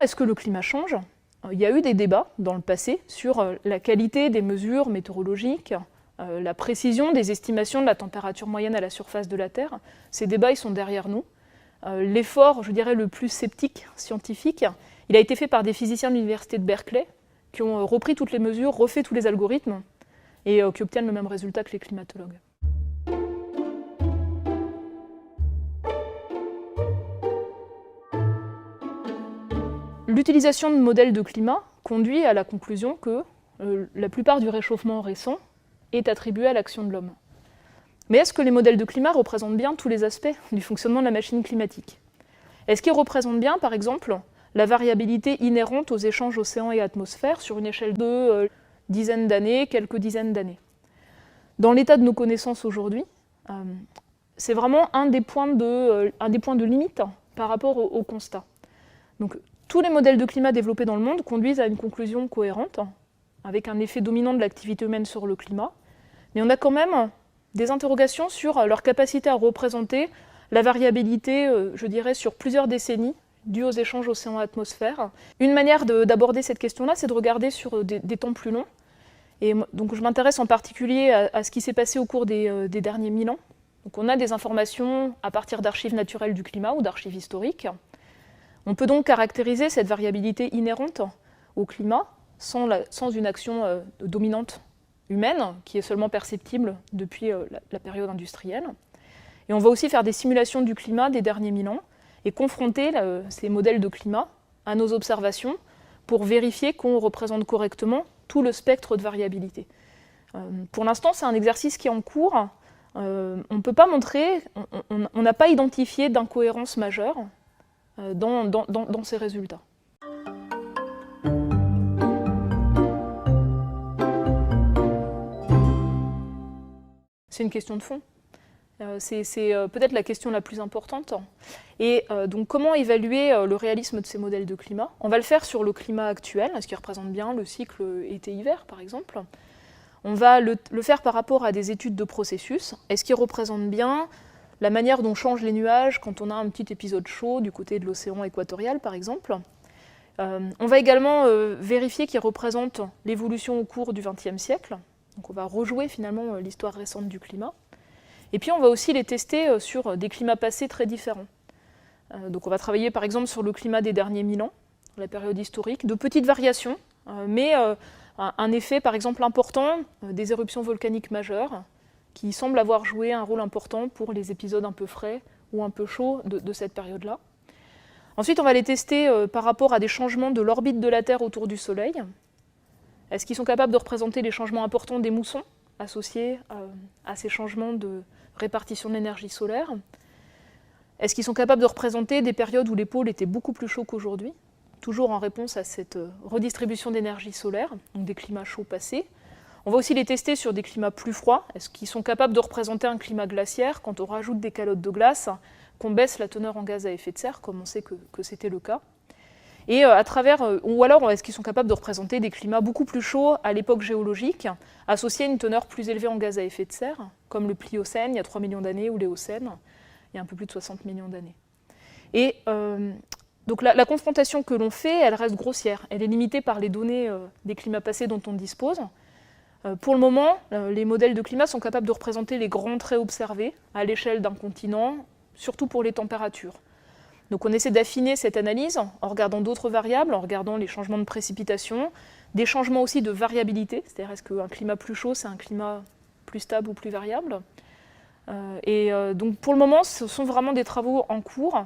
Est-ce que le climat change? Il y a eu des débats dans le passé sur la qualité des mesures météorologiques, la précision des estimations de la température moyenne à la surface de la Terre. Ces débats, ils sont derrière nous. L'effort, je dirais, le plus sceptique scientifique, il a été fait par des physiciens de l'université de Berkeley qui ont repris toutes les mesures, refait tous les algorithmes et qui obtiennent le même résultat que les climatologues. L'utilisation de modèles de climat conduit à la conclusion que la plupart du réchauffement récent est attribué à l'action de l'homme. Mais est-ce que les modèles de climat représentent bien tous les aspects du fonctionnement de la machine climatique? Est-ce qu'ils représentent bien, par exemple, la variabilité inhérente aux échanges océan et atmosphère sur une échelle de dizaines d'années, quelques dizaines d'années? Dans l'état de nos connaissances aujourd'hui, c'est vraiment un des points de limite par rapport au constat. Donc, tous les modèles de climat développés dans le monde conduisent à une conclusion cohérente, avec un effet dominant de l'activité humaine sur le climat, mais on a quand même des interrogations sur leur capacité à représenter la variabilité, je dirais, sur plusieurs décennies, due aux échanges océan-atmosphère. Une manière d'aborder cette question-là, c'est de regarder sur des temps plus longs. Et donc je m'intéresse en particulier à ce qui s'est passé au cours des derniers 1000 ans. Donc on a des informations à partir d'archives naturelles du climat ou d'archives historiques. On peut donc caractériser cette variabilité inhérente au climat sans une action dominante humaine, qui est seulement perceptible depuis la période industrielle. Et on va aussi faire des simulations du climat des derniers 1000 ans et confronter ces modèles de climat à nos observations pour vérifier qu'on représente correctement tout le spectre de variabilité. Pour l'instant, c'est un exercice qui est en cours. On ne peut pas montrer, on n'a pas identifié d'incohérence majeure dans ces résultats. C'est une question de fond. C'est peut-être la question la plus importante. Et donc comment évaluer le réalisme de ces modèles de climat? On va le faire sur le climat actuel, ce qui représente bien le cycle été-hiver par exemple. On va le faire par rapport à des études de processus. Est-ce qu'il représente bien la manière dont changent les nuages quand on a un petit épisode chaud du côté de l'océan équatorial par exemple? On va également vérifier qu'il représente l'évolution au cours du XXe siècle. Donc on va rejouer finalement l'histoire récente du climat. Et puis on va aussi les tester sur des climats passés très différents. Donc on va travailler par exemple sur le climat des derniers 1000 ans, la période historique, de petites variations, mais un effet par exemple important des éruptions volcaniques majeures, qui semblent avoir joué un rôle important pour les épisodes un peu frais ou un peu chauds de cette période-là. Ensuite on va les tester par rapport à des changements de l'orbite de la Terre autour du Soleil. Est-ce qu'ils sont capables de représenter les changements importants des moussons associés à ces changements de répartition de l'énergie solaire? Est-ce qu'ils sont capables de représenter des périodes où les pôles étaient beaucoup plus chauds qu'aujourd'hui, toujours en réponse à cette redistribution d'énergie solaire, donc des climats chauds passés? On va aussi les tester sur des climats plus froids. Est-ce qu'ils sont capables de représenter un climat glaciaire quand on rajoute des calottes de glace, qu'on baisse la teneur en gaz à effet de serre, comme on sait que c'était le cas? Et ou alors, est-ce qu'ils sont capables de représenter des climats beaucoup plus chauds à l'époque géologique, associés à une teneur plus élevée en gaz à effet de serre, comme le Pliocène il y a 3 millions d'années, ou l'Éocène il y a un peu plus de 60 millions d'années. Et donc la confrontation que l'on fait, elle reste grossière. Elle est limitée par les données des climats passés dont on dispose. Pour le moment, les modèles de climat sont capables de représenter les grands traits observés à l'échelle d'un continent, surtout pour les températures. Donc on essaie d'affiner cette analyse en regardant d'autres variables, en regardant les changements de précipitation, des changements aussi de variabilité, c'est-à-dire est-ce qu'un climat plus chaud, c'est un climat plus stable ou plus variable. Donc pour le moment, ce sont vraiment des travaux en cours,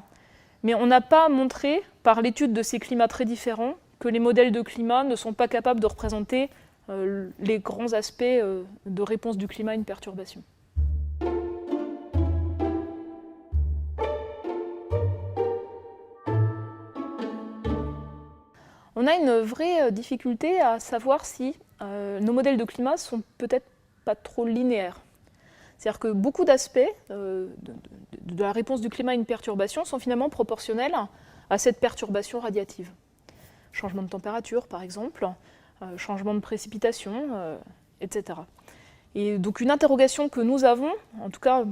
mais on n'a pas montré, par l'étude de ces climats très différents, que les modèles de climat ne sont pas capables de représenter les grands aspects de réponse du climat à une perturbation. On a une vraie difficulté à savoir si nos modèles de climat sont peut-être pas trop linéaires. C'est-à-dire que beaucoup d'aspects de la réponse du climat à une perturbation sont finalement proportionnels à cette perturbation radiative. Changement de température, par exemple, changement de précipitation, etc. Et donc une interrogation que nous avons, en tout cas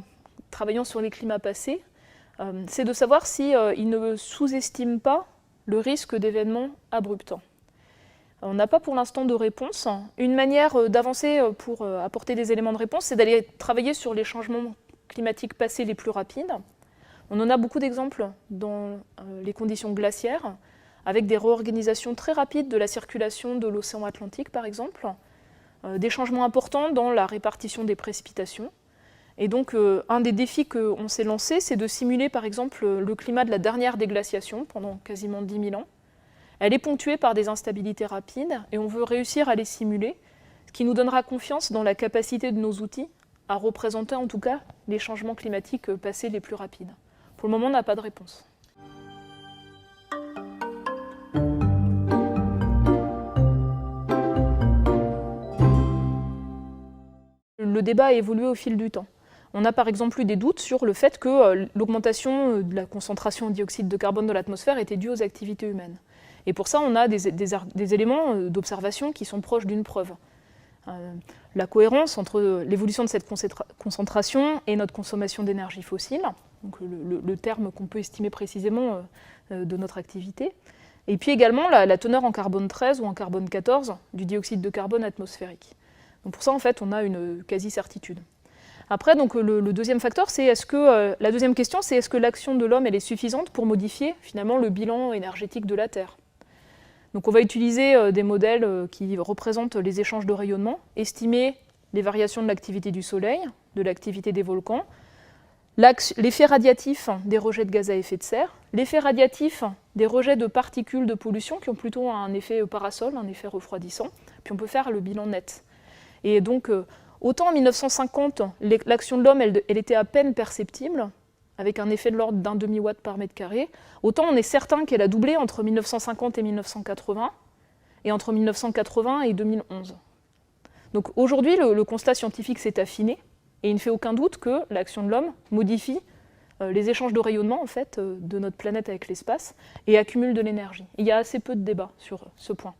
travaillant sur les climats passés, c'est de savoir s'ils ne sous-estiment pas le risque d'événements abrupts? On n'a pas pour l'instant de réponse. Une manière d'avancer pour apporter des éléments de réponse, c'est d'aller travailler sur les changements climatiques passés les plus rapides. On en a beaucoup d'exemples dans les conditions glaciaires, avec des réorganisations très rapides de la circulation de l'océan Atlantique, par exemple, des changements importants dans la répartition des précipitations. Et donc, un des défis qu'on s'est lancé, c'est de simuler, par exemple, le climat de la dernière déglaciation pendant quasiment 10 000 ans. Elle est ponctuée par des instabilités rapides, et on veut réussir à les simuler, ce qui nous donnera confiance dans la capacité de nos outils à représenter, en tout cas, les changements climatiques passés les plus rapides. Pour le moment, on n'a pas de réponse. Le débat a évolué au fil du temps. On a par exemple eu des doutes sur le fait que l'augmentation de la concentration en dioxyde de carbone de l'atmosphère était due aux activités humaines. Et pour ça, on a des éléments d'observation qui sont proches d'une preuve. La cohérence entre l'évolution de cette concentration et notre consommation d'énergie fossile, donc le terme qu'on peut estimer précisément de notre activité, et puis également la teneur en carbone 13 ou en carbone 14 du dioxyde de carbone atmosphérique. Donc pour ça, en fait, on a une quasi-certitude. Après, donc, le deuxième facteur, c'est la deuxième question, c'est est-ce que l'action de l'homme elle est suffisante pour modifier finalement le bilan énergétique de la Terre? Donc on va utiliser des modèles qui représentent les échanges de rayonnement, estimer les variations de l'activité du Soleil, de l'activité des volcans, l'effet radiatif des rejets de gaz à effet de serre, l'effet radiatif des rejets de particules de pollution qui ont plutôt un effet parasol, un effet refroidissant, puis on peut faire le bilan net. Et donc, autant en 1950, l'action de l'homme, elle était à peine perceptible, avec un effet de l'ordre d'1 demi-watt par mètre carré, autant on est certain qu'elle a doublé entre 1950 et 1980, et entre 1980 et 2011. Donc aujourd'hui, le constat scientifique s'est affiné, et il ne fait aucun doute que l'action de l'homme modifie les échanges de rayonnement en fait, de notre planète avec l'espace, et accumule de l'énergie. Il y a assez peu de débats sur ce point.